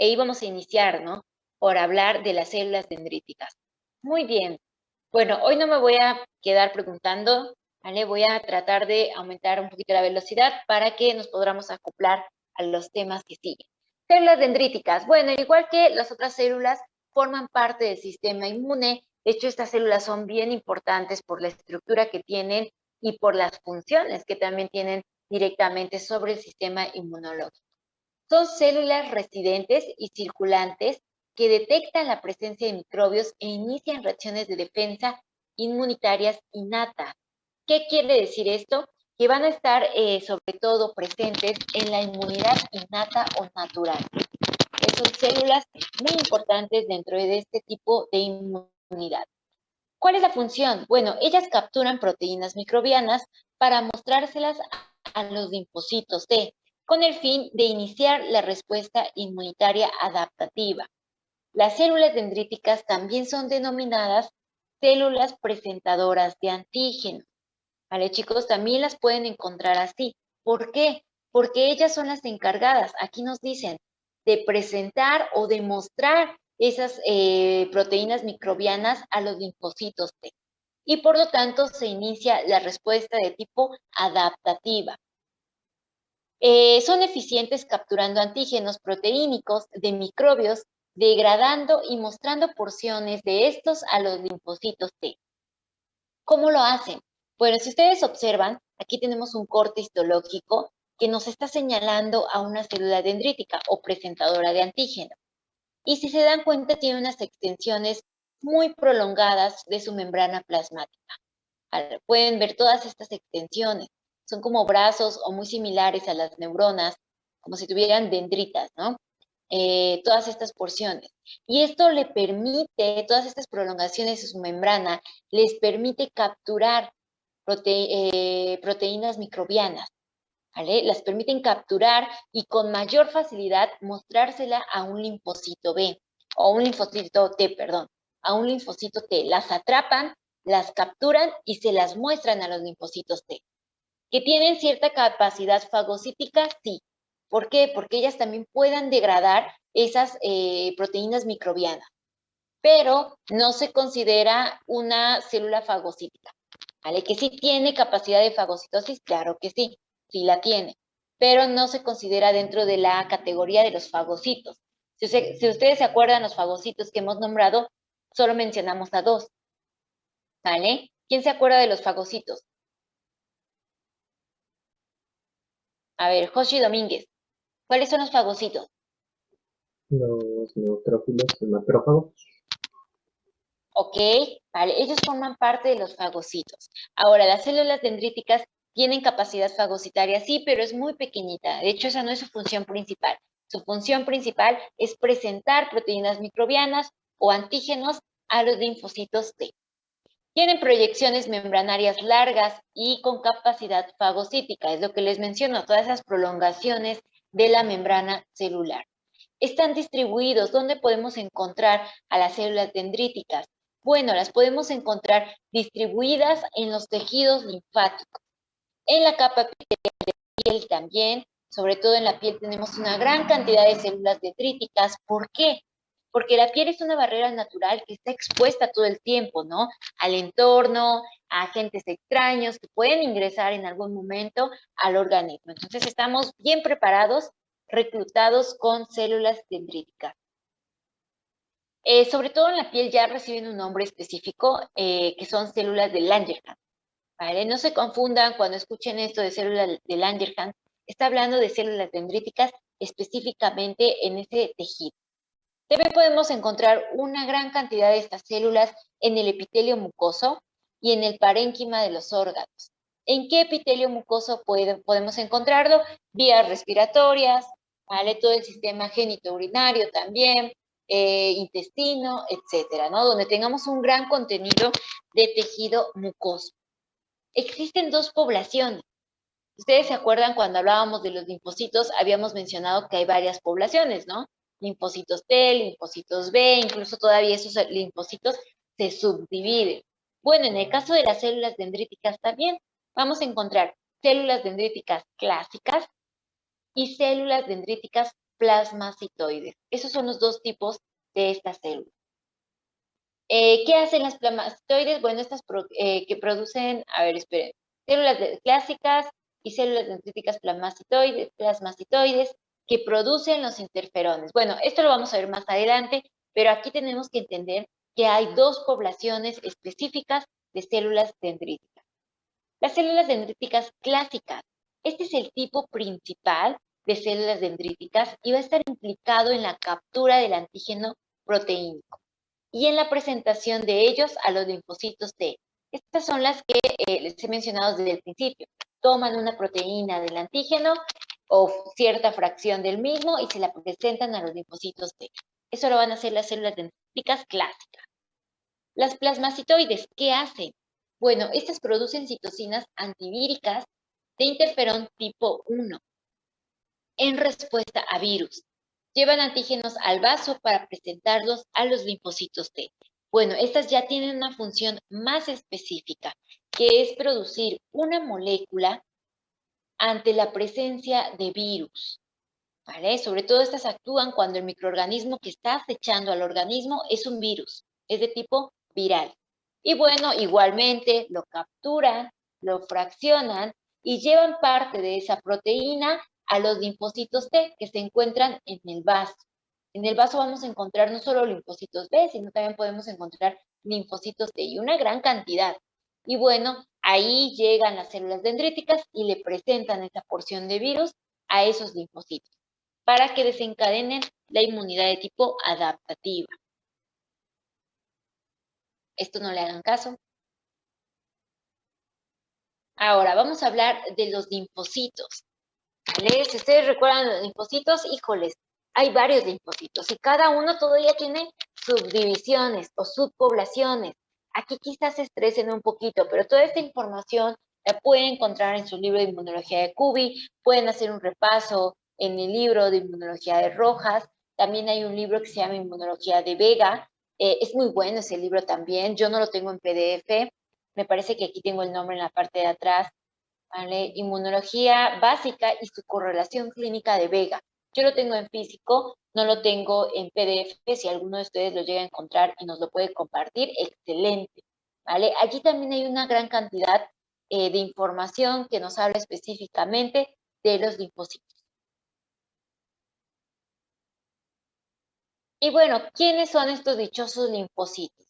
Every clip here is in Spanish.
íbamos a iniciar, ¿no? Por hablar de las células dendríticas. Muy bien. Bueno, hoy no me voy a quedar preguntando, ¿vale? Voy a tratar de aumentar un poquito la velocidad para que nos podamos acoplar a los temas que siguen. Células dendríticas. Bueno, igual que las otras células, forman parte del sistema inmune. De hecho, estas células son bien importantes por la estructura que tienen y por las funciones que también tienen directamente sobre el sistema inmunológico. Son células residentes y circulantes que detectan la presencia de microbios e inician reacciones de defensa inmunitarias innatas. ¿Qué quiere decir esto? Que van a estar sobre todo presentes en la inmunidad innata o natural. Son células muy importantes dentro de este tipo de inmunidad. ¿Cuál es la función? Bueno, ellas capturan proteínas microbianas para mostrárselas a los linfocitos T, con el fin de iniciar la respuesta inmunitaria adaptativa. Las células dendríticas también son denominadas células presentadoras de antígenos. ¿Vale, chicos? También las pueden encontrar así. ¿Por qué? Porque ellas son las encargadas, aquí nos dicen, de presentar o de mostrar esas proteínas microbianas a los linfocitos T. Y por lo tanto se inicia la respuesta de tipo adaptativa. Son eficientes capturando antígenos proteínicos de microbios, degradando y mostrando porciones de estos a los linfocitos T. ¿Cómo lo hacen? Bueno, si ustedes observan, aquí tenemos un corte histológico que nos está señalando a una célula dendrítica o presentadora de antígeno. Y si se dan cuenta, tiene unas extensiones muy prolongadas de su membrana plasmática. Pueden ver todas estas extensiones. Son como brazos o muy similares a las neuronas, como si tuvieran dendritas, ¿no? Todas estas porciones. Y esto le permite, todas estas prolongaciones de su membrana, les permite capturar proteínas microbianas, ¿vale? Las permiten capturar y con mayor facilidad mostrársela a un linfocito B, o un linfocito T, perdón, a un linfocito T. Las atrapan, las capturan y se las muestran a los linfocitos T. ¿Que tienen cierta capacidad fagocítica? Sí. ¿Por qué? Porque ellas también puedan degradar esas proteínas microbianas, pero no se considera una célula fagocítica, ¿vale? Que sí tiene capacidad de fagocitosis, claro que sí, sí la tiene, pero no se considera dentro de la categoría de los fagocitos. Si ustedes se acuerdan, los fagocitos que hemos nombrado, solo mencionamos a dos, ¿vale? ¿Quién se acuerda de los fagocitos? A ver, Joshi Domínguez, ¿cuáles son los fagocitos? Los neutrófilos y macrófagos. Ok, vale, ellos forman parte de los fagocitos. Ahora, las células dendríticas tienen capacidad fagocitaria, sí, pero es muy pequeñita. De hecho, esa no es su función principal. Su función principal es presentar proteínas microbianas o antígenos a los linfocitos T. Tienen proyecciones membranarias largas y con capacidad fagocítica, es lo que les menciono, todas esas prolongaciones de la membrana celular. Están distribuidos. ¿Dónde podemos encontrar a las células dendríticas? Bueno, las podemos encontrar distribuidas en los tejidos linfáticos, en la capa epitelial de piel también, sobre todo en la piel tenemos una gran cantidad de células dendríticas. ¿Por qué? Porque la piel es una barrera natural que está expuesta todo el tiempo, ¿no? Al entorno, a agentes extraños que pueden ingresar en algún momento al organismo. Entonces estamos bien preparados, reclutados con células dendríticas. Sobre todo en la piel ya reciben un nombre específico, que son células de Langerhans, ¿vale? No se confundan cuando escuchen esto de células de Langerhans, está hablando de células dendríticas específicamente en ese tejido. También podemos encontrar una gran cantidad de estas células en el epitelio mucoso y en el parénquima de los órganos. ¿En qué epitelio mucoso podemos encontrarlo? Vías respiratorias, ¿vale? Todo el sistema genitourinario también, intestino, etcétera, ¿no? Donde tengamos un gran contenido de tejido mucoso. Existen dos poblaciones. Ustedes se acuerdan cuando hablábamos de los linfocitos, habíamos mencionado que hay varias poblaciones, ¿no? Linfocitos T, linfocitos B, incluso todavía esos linfocitos se subdividen. Bueno, en el caso de las células dendríticas también vamos a encontrar células dendríticas clásicas y células dendríticas plasmacitoides. Esos son los dos tipos de estas células. ¿Qué hacen las plasmacitoides? Bueno, estas que producen, a ver, esperen, células clásicas y células dendríticas plasmacitoides que producen los interferones. Bueno, esto lo vamos a ver más adelante, pero aquí tenemos que entender que hay dos poblaciones específicas de células dendríticas. Las células dendríticas clásicas. Este es el tipo principal de células dendríticas y va a estar implicado en la captura del antígeno proteínico y en la presentación de ellos a los linfocitos T. Estas son las que les he mencionado desde el principio. Toman una proteína del antígeno o cierta fracción del mismo y se la presentan a los linfocitos T. Eso lo van a hacer las células dendríticas clásicas. Las plasmacitoides, ¿qué hacen? Bueno, estas producen citocinas antivíricas de interferón tipo 1 en respuesta a virus. Llevan antígenos al vaso para presentarlos a los linfocitos T. Bueno, estas ya tienen una función más específica, que es producir una molécula ante la presencia de virus, ¿vale? Sobre todo estas actúan cuando el microorganismo que está acechando al organismo es un virus, es de tipo viral. Y bueno, igualmente lo capturan, lo fraccionan y llevan parte de esa proteína a los linfocitos T que se encuentran en el vaso. En el vaso vamos a encontrar no solo linfocitos B, sino también podemos encontrar linfocitos T y una gran cantidad. Y bueno, ahí llegan las células dendríticas y le presentan esa porción de virus a esos linfocitos para que desencadenen la inmunidad de tipo adaptativa. Esto no le hagan caso. Ahora, vamos a hablar de los linfocitos. ¿Vale? Si ustedes recuerdan los linfocitos, híjoles, hay varios linfocitos y cada uno todavía tiene subdivisiones o subpoblaciones. Aquí quizás se estresen un poquito, pero toda esta información la pueden encontrar en su libro de inmunología de Cubi, pueden hacer un repaso en el libro de inmunología de Rojas, también hay un libro que se llama Inmunología de Vega, es muy bueno ese libro también, yo no lo tengo en PDF, me parece que aquí tengo el nombre en la parte de atrás, ¿vale? Inmunología básica y su correlación clínica de Vega. Yo lo tengo en físico, no lo tengo en PDF. Si alguno de ustedes lo llega a encontrar y nos lo puede compartir, excelente, ¿vale? Allí también hay una gran cantidad de información que nos habla específicamente de los linfocitos. Y bueno, ¿quiénes son estos dichosos linfocitos?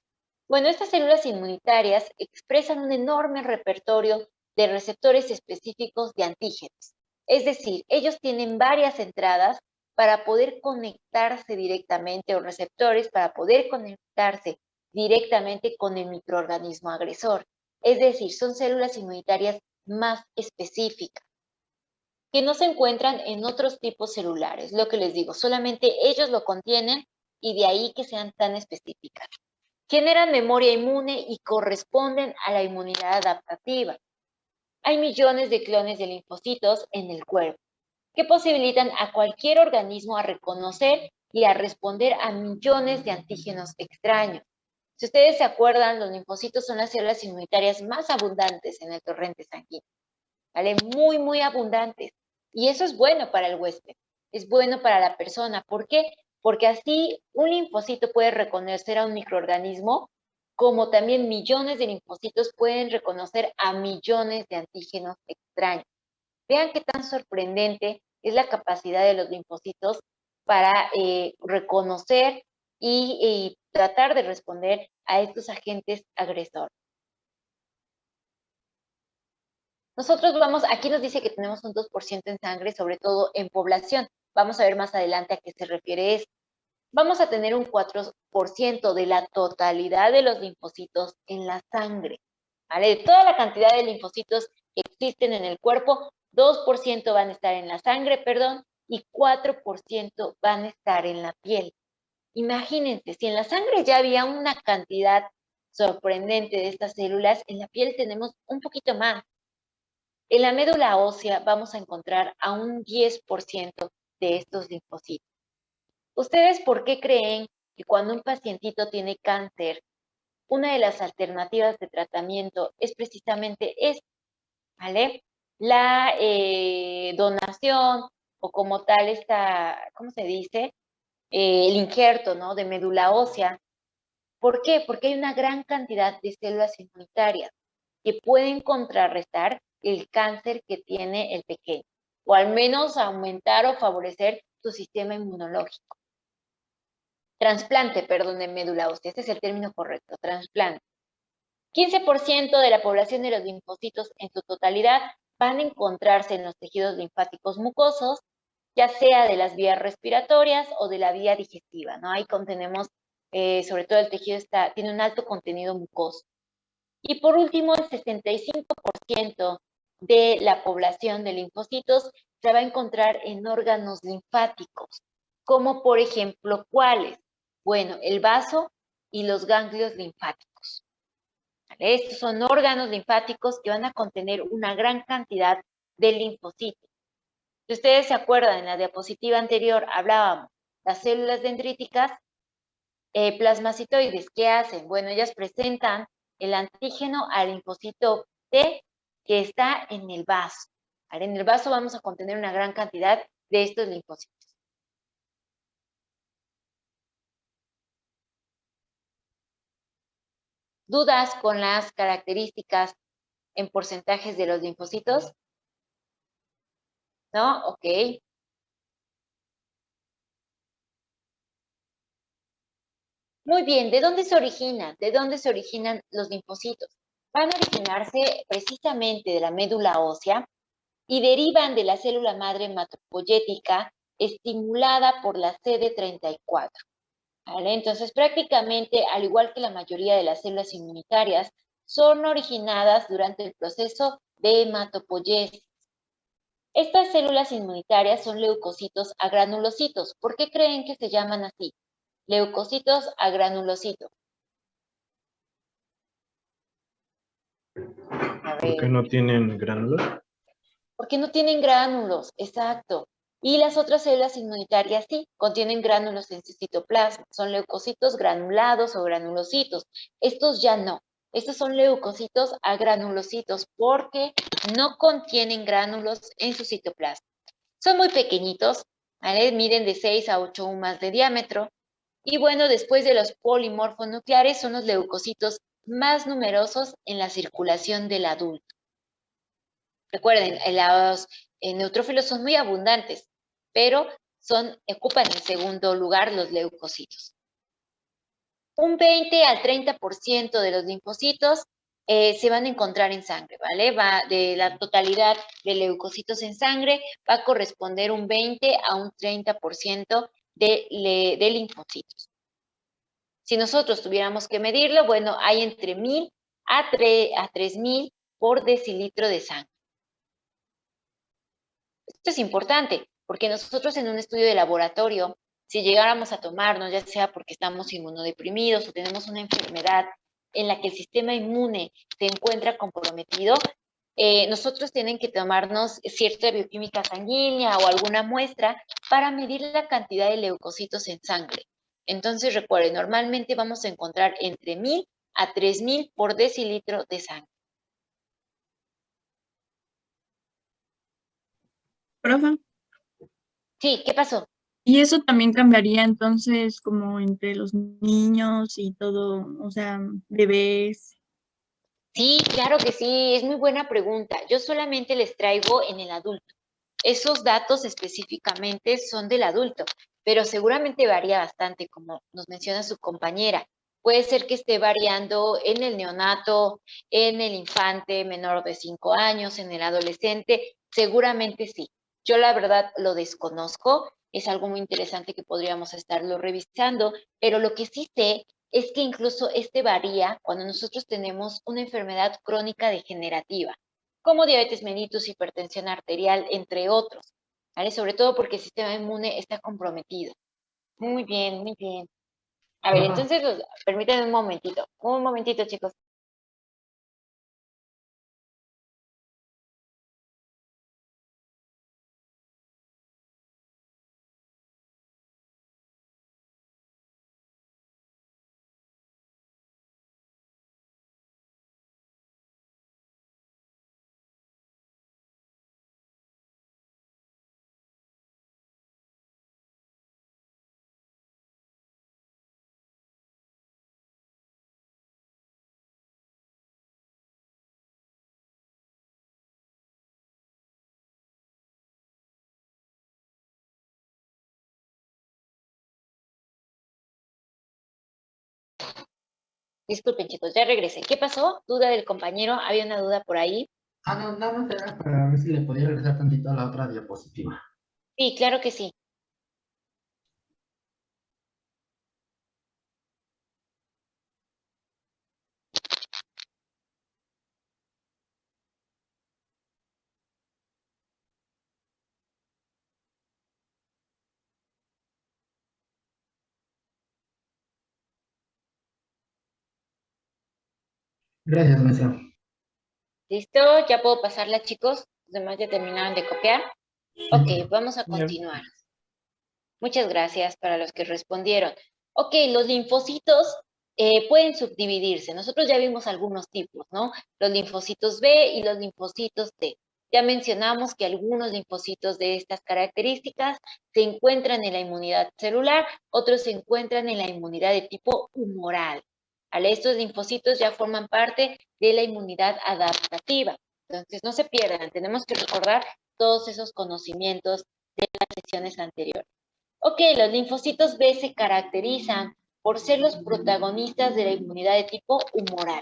Bueno, estas células inmunitarias expresan un enorme repertorio de receptores específicos de antígenos. Es decir, ellos tienen varias entradas para poder conectarse directamente, o receptores para poder conectarse directamente con el microorganismo agresor. Es decir, son células inmunitarias más específicas que no se encuentran en otros tipos celulares. Lo que les digo, solamente ellos lo contienen y de ahí que sean tan específicas. Generan memoria inmune y corresponden a la inmunidad adaptativa. Hay millones de clones de linfocitos en el cuerpo que posibilitan a cualquier organismo a reconocer y a responder a millones de antígenos extraños. Si ustedes se acuerdan, los linfocitos son las células inmunitarias más abundantes en el torrente sanguíneo, ¿vale? Muy, muy abundantes. Y eso es bueno para el huésped, es bueno para la persona. ¿Por qué? Porque así un linfocito puede reconocer a un microorganismo, como también millones de linfocitos pueden reconocer a millones de antígenos extraños. Vean qué tan sorprendente es la capacidad de los linfocitos para reconocer y tratar de responder a estos agentes agresores. Nosotros vamos, aquí nos dice que tenemos un 2% en sangre, sobre todo en población. Vamos a ver más adelante a qué se refiere esto. Vamos a tener un 4% de la totalidad de los linfocitos en la sangre, ¿vale? De toda la cantidad de linfocitos que existen en el cuerpo, 2% van a estar en la sangre, perdón, y 4% van a estar en la piel. Imagínense, si en la sangre ya había una cantidad sorprendente de estas células, en la piel tenemos un poquito más. En la médula ósea vamos a encontrar a un 10% de estos linfocitos. ¿Ustedes por qué creen que cuando un pacientito tiene cáncer, una de las alternativas de tratamiento es precisamente esta, ¿vale? La donación o como tal ¿cómo se dice? El injerto, ¿no? De médula ósea. ¿Por qué? Porque hay una gran cantidad de células inmunitarias que pueden contrarrestar el cáncer que tiene el pequeño, o al menos aumentar o favorecer su sistema inmunológico. Trasplante, perdón, de médula ósea, ese es el término correcto, trasplante. 15% de la población de los linfocitos en su totalidad van a encontrarse en los tejidos linfáticos mucosos, ya sea de las vías respiratorias o de la vía digestiva, ¿no? Ahí contenemos, sobre todo el tejido tiene un alto contenido mucoso. Y por último, el 65% de la población de linfocitos se va a encontrar en órganos linfáticos, como por ejemplo, ¿cuáles? Bueno, el vaso y los ganglios linfáticos. ¿Vale? Estos son órganos linfáticos que van a contener una gran cantidad de linfocitos. Si ustedes se acuerdan, en la diapositiva anterior hablábamos las células dendríticas, plasmacitoides, ¿qué hacen? Bueno, ellas presentan el antígeno al linfocito T que está en el vaso. ¿Vale? En el vaso vamos a contener una gran cantidad de estos linfocitos. ¿Dudas con las características en porcentajes de los linfocitos? ¿No? Ok. Muy bien, ¿de dónde se originan? ¿De dónde se originan los linfocitos? Van a originarse precisamente de la médula ósea y derivan de la célula madre hematopoyética estimulada por la CD34. ¿Vale? Entonces, prácticamente, al igual que la mayoría de las células inmunitarias, son originadas durante el proceso de hematopoiesis. Estas células inmunitarias son leucocitos agranulocitos. ¿Por qué creen que se llaman así? Leucocitos agranulocitos. ¿Por qué no tienen gránulos? Porque no tienen gránulos, exacto. Y las otras células inmunitarias sí, contienen gránulos en su citoplasma. Son leucocitos granulados o granulocitos. Estos ya no. Estos son leucocitos agranulocitos porque no contienen gránulos en su citoplasma. Son muy pequeñitos, ¿vale? Miden de 6 a 8 UMAS de diámetro. Y bueno, después de los polimorfonucleares son los leucocitos más numerosos en la circulación del adulto. Recuerden, los neutrófilos son muy abundantes, pero ocupan el segundo lugar los leucocitos. Un 20 al 30% de los linfocitos se van a encontrar en sangre, ¿vale? De la totalidad de leucocitos en sangre va a corresponder un 20 a un 30% de linfocitos. Si nosotros tuviéramos que medirlo, bueno, hay entre 1000 a 3000 por decilitro de sangre. Esto es importante, porque nosotros en un estudio de laboratorio, si llegáramos a tomarnos, ya sea porque estamos inmunodeprimidos o tenemos una enfermedad en la que el sistema inmune se encuentra comprometido, nosotros tienen que tomarnos cierta bioquímica sanguínea o alguna muestra para medir la cantidad de leucocitos en sangre. Entonces, recuerden, normalmente vamos a encontrar entre 1000 a 3000 por decilitro de sangre. Profe, Sí, ¿qué pasó? y eso también cambiaría entonces como entre los niños y todo, o sea, bebés. Sí, claro que sí, es muy buena pregunta. Yo solamente les traigo en el adulto. Esos datos específicamente son del adulto, pero seguramente varía bastante, como nos menciona su compañera. Puede ser que esté variando en el neonato, en el infante menor de 5 años, en el adolescente, seguramente sí. Yo la verdad lo desconozco, es algo muy interesante que podríamos estarlo revisando, pero lo que sí sé es que incluso este varía cuando nosotros tenemos una enfermedad crónica degenerativa como diabetes mellitus, hipertensión arterial, entre otros, ¿vale? Sobre todo porque el sistema inmune está comprometido. Muy bien, muy bien. A ver, entonces, permítanme un momentito, chicos. Disculpen, chicos, ya regresé. ¿Qué pasó? ¿Duda del compañero? ¿Había una duda por ahí? No, nada más era para ver si le podía regresar tantito a la otra diapositiva. Sí, claro que sí. Gracias, maestra. ¿Listo? ¿Ya puedo pasarla, chicos? Los demás ya terminaron de copiar. Ok, vamos a continuar. Muchas gracias para los que respondieron. Ok, los linfocitos pueden subdividirse. Nosotros ya vimos algunos tipos, ¿no? Los linfocitos B y los linfocitos T. Ya mencionamos que algunos linfocitos de estas características se encuentran en la inmunidad celular, otros se encuentran en la inmunidad de tipo humoral. ¿Vale? Estos linfocitos ya forman parte de la inmunidad adaptativa. Entonces, no se pierdan, tenemos que recordar todos esos conocimientos de las sesiones anteriores. Ok, los linfocitos B se caracterizan por ser los protagonistas de la inmunidad de tipo humoral.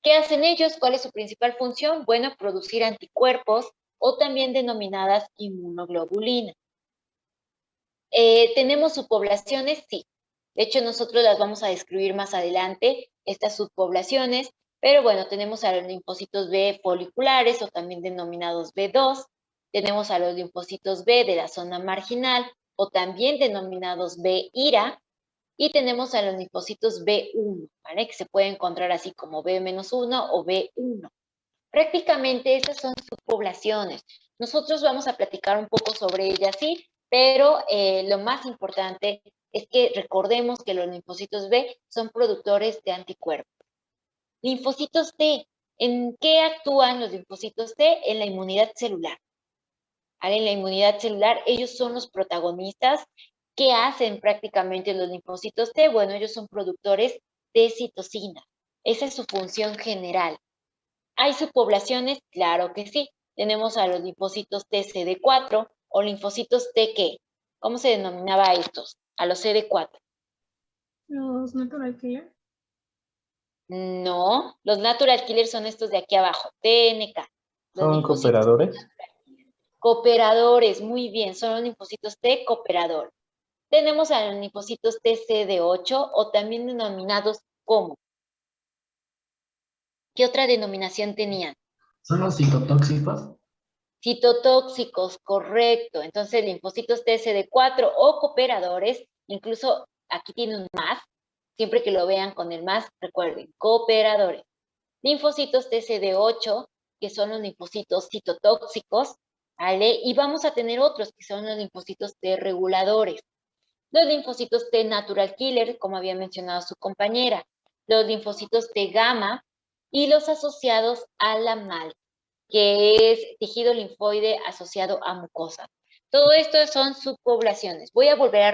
¿Qué hacen ellos? ¿Cuál es su principal función? Bueno, producir anticuerpos o también denominadas inmunoglobulinas. ¿Tenemos subpoblaciones? Sí. De hecho, nosotros las vamos a describir más adelante, estas subpoblaciones, pero bueno, tenemos a los linfocitos B foliculares o también denominados B2, tenemos a los linfocitos B de la zona marginal o también denominados B-IRA, y tenemos a los linfocitos B1, ¿vale? Que se puede encontrar así como B-1 o B1. Prácticamente esas son subpoblaciones. Nosotros vamos a platicar un poco sobre ellas, sí, pero lo más importante es que recordemos que los linfocitos B son productores de anticuerpos. Linfocitos T. ¿En qué actúan los linfocitos T? En la inmunidad celular. ¿Vale? En la inmunidad celular, ellos son los protagonistas. ¿Qué hacen prácticamente los linfocitos T? Bueno, ellos son productores de citocina. Esa es su función general. ¿Hay subpoblaciones? Claro que sí. Tenemos a los linfocitos T-CD4 o linfocitos T, ¿qué? ¿Cómo se denominaba a estos? A los CD4. Los natural killer. No, los natural killers son estos de aquí abajo, TNK. ¿Son cooperadores? Cooperadores, muy bien, son los linfocitos T cooperadores. Tenemos a los linfocitos TCD8 o también denominados como. ¿Qué otra denominación tenían? ¿Son los citotóxicos? Citotóxicos, correcto. Entonces, linfocitos TCD4 o cooperadores, incluso aquí tiene un más, siempre que lo vean con el más, recuerden, cooperadores. Linfocitos TCD8, que son los linfocitos citotóxicos, ¿vale? Y vamos a tener otros, que son los linfocitos T reguladores. Los linfocitos T natural killer, como había mencionado su compañera. Los linfocitos T gamma y los asociados a la MAL, que es tejido linfoide asociado a mucosa. Todo esto son subpoblaciones. Voy a volver a